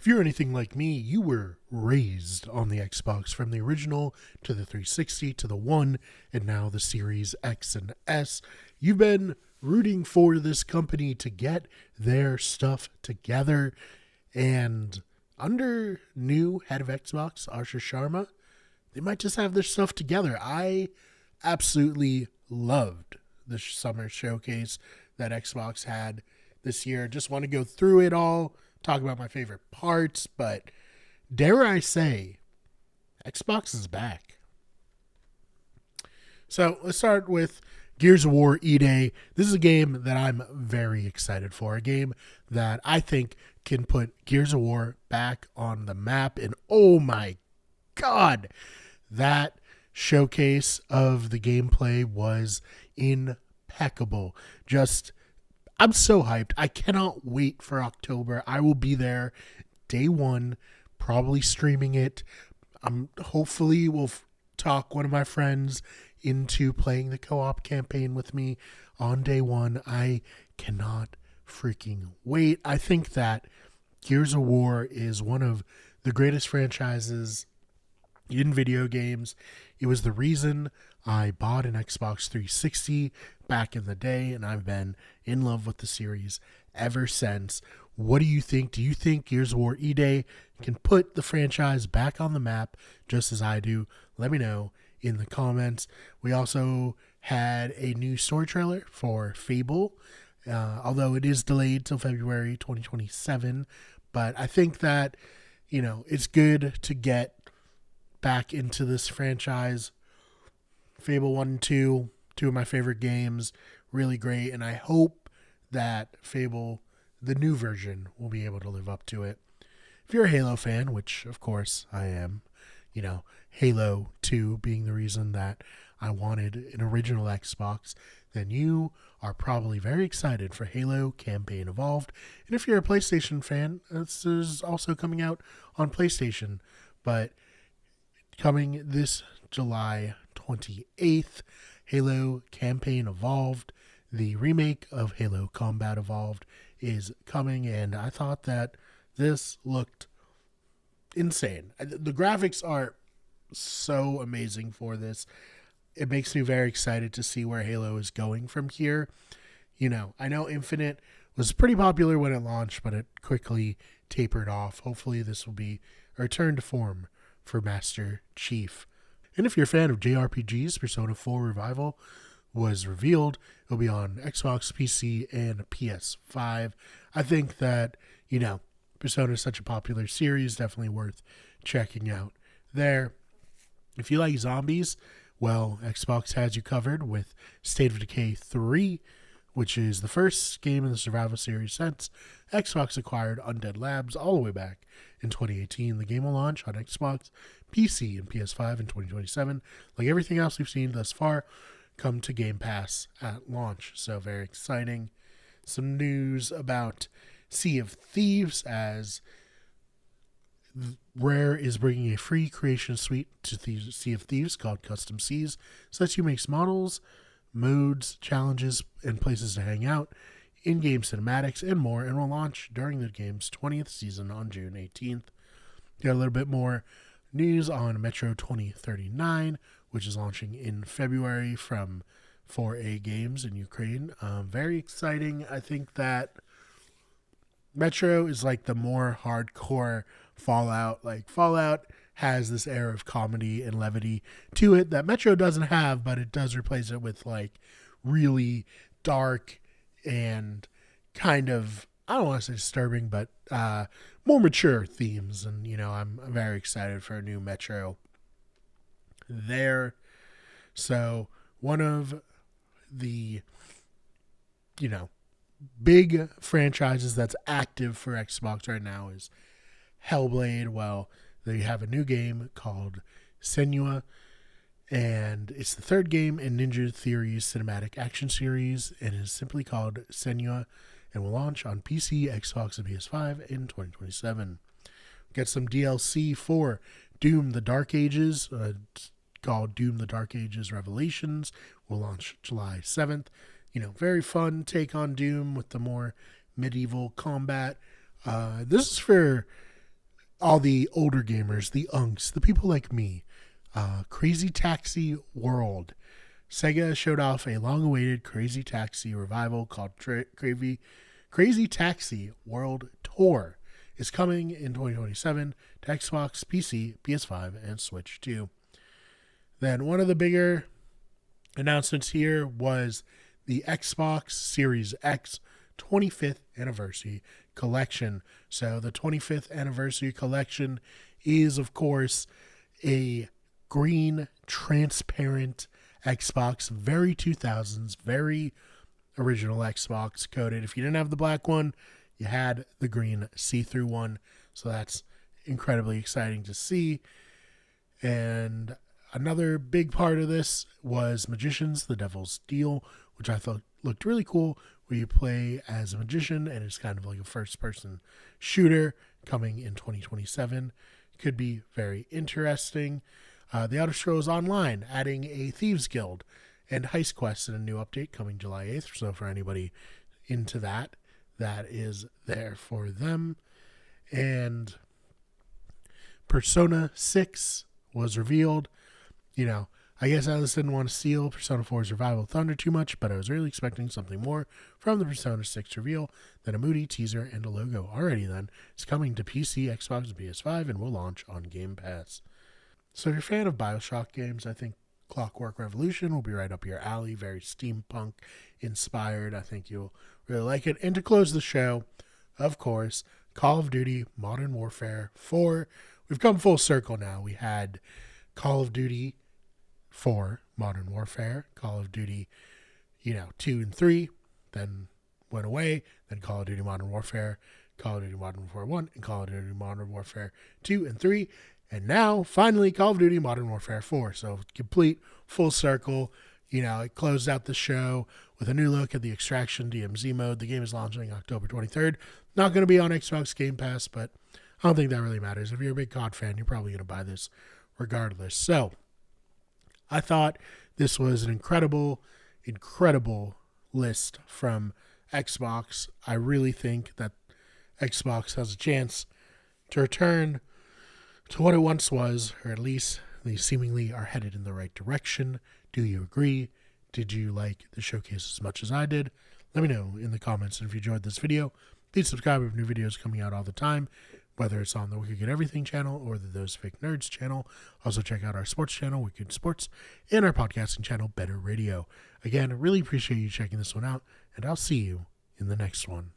If you're anything like me, you were raised on the Xbox from the original to the 360 to the One and now the Series X and S. You've been rooting for this company to get their stuff together, and under new head of Xbox, Asher Sharma, they might just have their stuff together. I absolutely loved the summer showcase that Xbox had this year. Just want to go through it all, talk about my favorite parts, but dare I say, Xbox is back. So let's start with Gears of War E-Day. This is a game that I'm very excited for. A game that I think can put Gears of War back on the map. And oh my God, that showcase of the gameplay was impeccable. I'm so hyped. I cannot wait for October. I will be there day one, probably streaming it. Hopefully will talk one of my friends into playing the co-op campaign with me on day one. I cannot freaking wait. I think that Gears of War is one of the greatest franchises in video games. It was the reason I bought an Xbox 360 back in the day, and I've been in love with the series ever since. What do you think? Do you think Gears of War E-Day can put the franchise back on the map just as I do? Let me know in the comments. We also had a new story trailer for Fable, although it is delayed till February 2027. But I think that, it's good to get back into this franchise. Fable 1 and 2, two of my favorite games, really great, and I hope that Fable, the new version, will be able to live up to it. If you're a Halo fan, which of course I am, Halo 2 being the reason that I wanted an original Xbox, then you are probably very excited for Halo Campaign Evolved. And if you're a PlayStation fan, this is also coming out on PlayStation, but coming this July 28th, Halo Campaign Evolved, the remake of Halo Combat Evolved, is coming, and I thought that this looked insane. The graphics are so amazing for this. It makes me very excited to see where Halo is going from here. I know Infinite was pretty popular when it launched, but it quickly tapered off. Hopefully this will be a return to form for Master Chief. And if you're a fan of JRPGs, Persona 4 Revival was revealed. It'll be on Xbox, PC, and PS5. I think that, Persona is such a popular series, definitely worth checking out there. If you like zombies, well, Xbox has you covered with State of Decay 3, which is the first game in the survival series since Xbox acquired Undead Labs all the way back in 2018. The game will launch on Xbox, PC, and PS5 in 2027. Like everything else we've seen thus far, come to Game Pass at launch. So very exciting. Some news about Sea of Thieves, as Rare is bringing a free creation suite to Sea of Thieves called Custom Seas, so that you make models, modes, challenges, and places to hang out, in-game cinematics, and more, and will launch during the game's 20th season on June 18th. Got a little bit more news on Metro 2039, which is launching in February from 4A Games in Ukraine. Very exciting. I think that Metro is like the more hardcore Fallout. Like Fallout has this air of comedy and levity to it that Metro doesn't have, but it does replace it with like really dark and kind of, I don't want to say disturbing, but more mature themes. And, I'm very excited for a new Metro there. So one of the, big franchises that's active for Xbox right now is Hellblade. Well, they have a new game called Senua, and it's the third game in Ninja Theory's cinematic action series, and is simply called Senua, and will launch on PC, Xbox, and PS5 in 2027. Get some DLC for Doom the Dark Ages, called Doom the Dark Ages Revelations, will launch July 7th. Very fun take on Doom with the more medieval combat. This is for all the older gamers, the unks, the people like me, Crazy Taxi World. Sega showed off a long-awaited Crazy Taxi revival called Crazy Taxi World Tour. It's coming in 2027 to Xbox, PC, PS5, and Switch 2. Then one of the bigger announcements here was the Xbox Series X 25th Anniversary Collection. So the 25th Anniversary Collection is, of course, a green, transparent Xbox, very 2000s, very original Xbox coded. If you didn't have the black one, you had the green see-through one. So that's incredibly exciting to see. And another big part of this was Magicians, the Devil's Deal, which I thought looked really cool, where you play as a magician and it's kind of like a first-person shooter coming in 2027. Could be very interesting. The Elder Scrolls Online adding a Thieves Guild and Heist Quest in a new update coming July 8th. So for anybody into that, that is there for them. And Persona 6 was revealed. You know, I guess I just didn't want to steal Persona 4's Revival Thunder too much, but I was really expecting something more from the Persona 6 reveal than a moody teaser and a logo. Already then, it's coming to PC, Xbox, and PS5, and will launch on Game Pass. So if you're a fan of BioShock games, I think Clockwork Revolution will be right up your alley. Very steampunk inspired. I think you'll really like it. And to close the show, of course, Call of Duty Modern Warfare 4. We've come full circle now. We had Call of Duty 4 Modern Warfare, Call of Duty, 2 and 3, then went away, then Call of Duty Modern Warfare, Call of Duty Modern Warfare 1, and Call of Duty Modern Warfare 2 and 3. And now, finally, Call of Duty Modern Warfare 4. So, complete, full circle. It closed out the show with a new look at the Extraction DMZ mode. The game is launching October 23rd. Not going to be on Xbox Game Pass, but I don't think that really matters. If you're a big COD fan, you're probably going to buy this regardless. So, I thought this was an incredible list from Xbox. I really think that Xbox has a chance to return to what it once was, or at least they seemingly are headed in the right direction. Do you agree? Did you like the showcase as much as I did? Let me know in the comments. And if you enjoyed this video, please subscribe. We have new videos coming out all the time, whether it's on the Wicked Get Everything channel or the Those Fake Nerds channel. Also check out our sports channel, Wicked Sports, and our podcasting channel, Better Radio. Again, I really appreciate you checking this one out, and I'll see you in the next one.